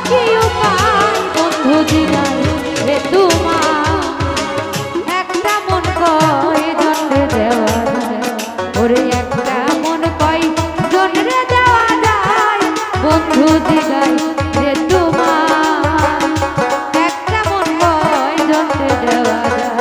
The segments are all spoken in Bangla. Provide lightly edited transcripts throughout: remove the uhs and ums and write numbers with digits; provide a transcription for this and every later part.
কি উপায় বন্ধু দিলাই রে তোমার একটা মন কয় জন্রে দেওয়া যায় ওরে একটা মন কয় জন্রে দেওয়া যায় বন্ধু দিলাই রে তোমার একটা মন কয় জন্রে দেওয়া যায়।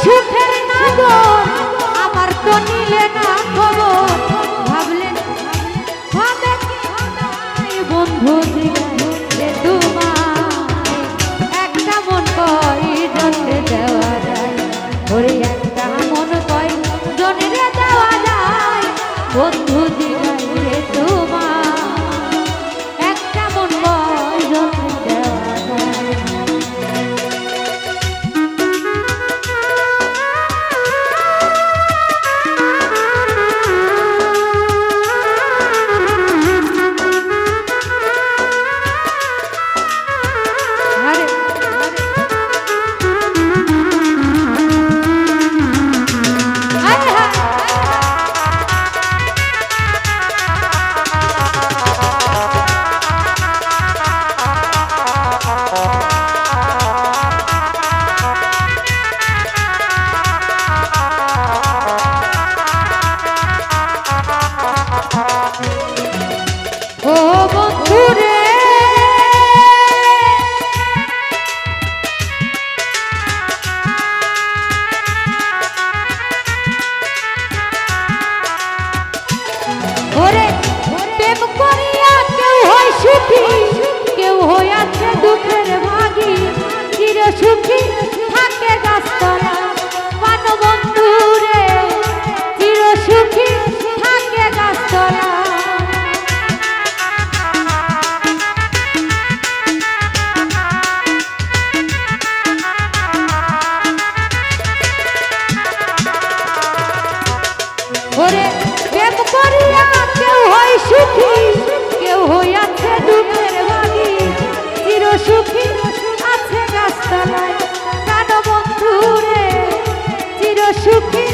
সুখের নাগর আমার তো নিলে না খবর ভাবলেন হবে কি বন্ধু দিলে তোমায় একটা মন কয় জন্রে দেওয়া যায় ওরে একটা মন কয় জন্রে দেওয়া যায় বন্ধু দিলে তোমায় একটা মন কয় জন্রে দেওয়া যায়। কেউ হইয়াছে দুঃখের ভাগী চির সুখী থাকে গাছতলা পান বন্ধু রে চির সুখী থাকে গাছতলা। ওরে প্রেম করিয়া কেউ হয় সুখী কেউ হইয়াছে দুঃখের ভাগী চির সুখী আছে গাছতলায় প্রাণ বন্ধু রে চির সুখী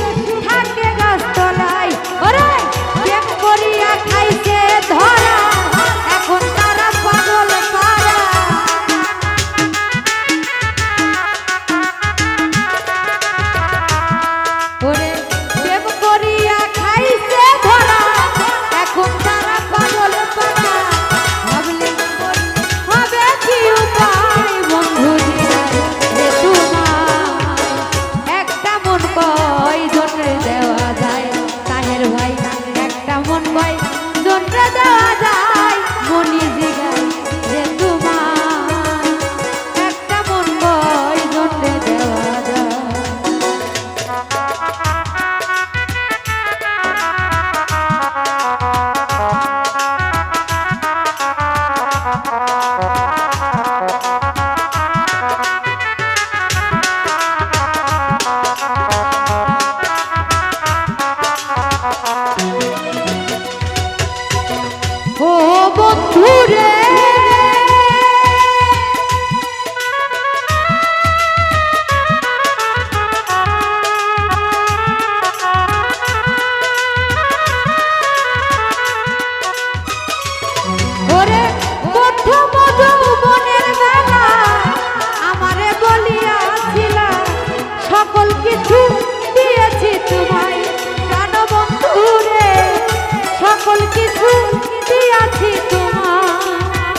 থাকে গাছতলায়। ওরে প্রেম করিয়া খাইছে ধরা এখন তারা পাগল পারা ওরে প্রেম করিয়া খাইছে ধরা এখন তারা পাগল পারা ভাবলে হবে কি উপায় বন্ধু দিলে তোমায় একটা মন কয় জন্রে দেওয়া যায় তাহের ভাই একটা মন কয় জন্রে দেওয়া যায় মনি জিগাই রে তোমায় একটা মন কয় জন্রে দেওয়া যায়। ও বন্ধু রে ওরে প্রথম যৌবন কিছু দিয়াছি তোমার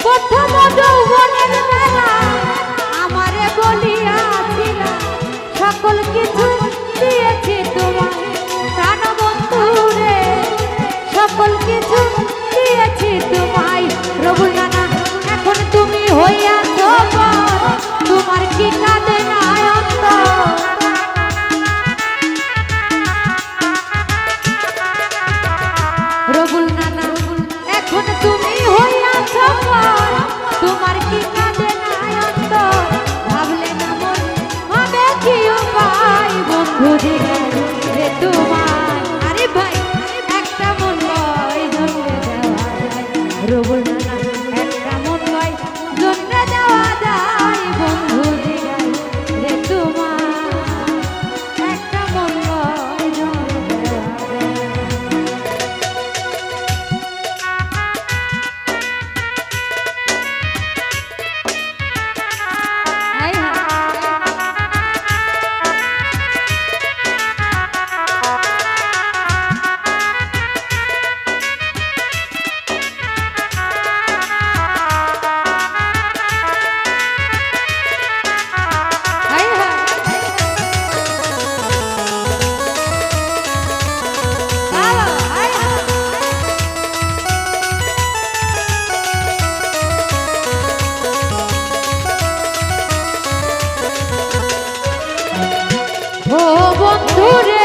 প্রথম যৌবনের বেলা আমারে বলিয়াছিল সকল কিছু দিয়েছি তোমার প্রাণ বন্ধু রে সকল কিছু দিয়েছি তোমায় রবুল নানা এখন তুমি হইয়াছ তোমার কি কাঁদে না অন্তর রবুল নানা এখন তুমি হইয়াছ তোমার কি কাঁদে না অন্তর ভাবলে না মন হবে কি উপায় বন্ধু দিলে রে তোমার আরে ভাই একটা মন লয় জন্মে দেওয়া যায় রবুল নানা একটা মন লয় জন্মে দেওয়া যায় বন্ধু দিলে রে তোমার একটা মন লয় জন্মে দেওয়া যায় ও বন্ধু রে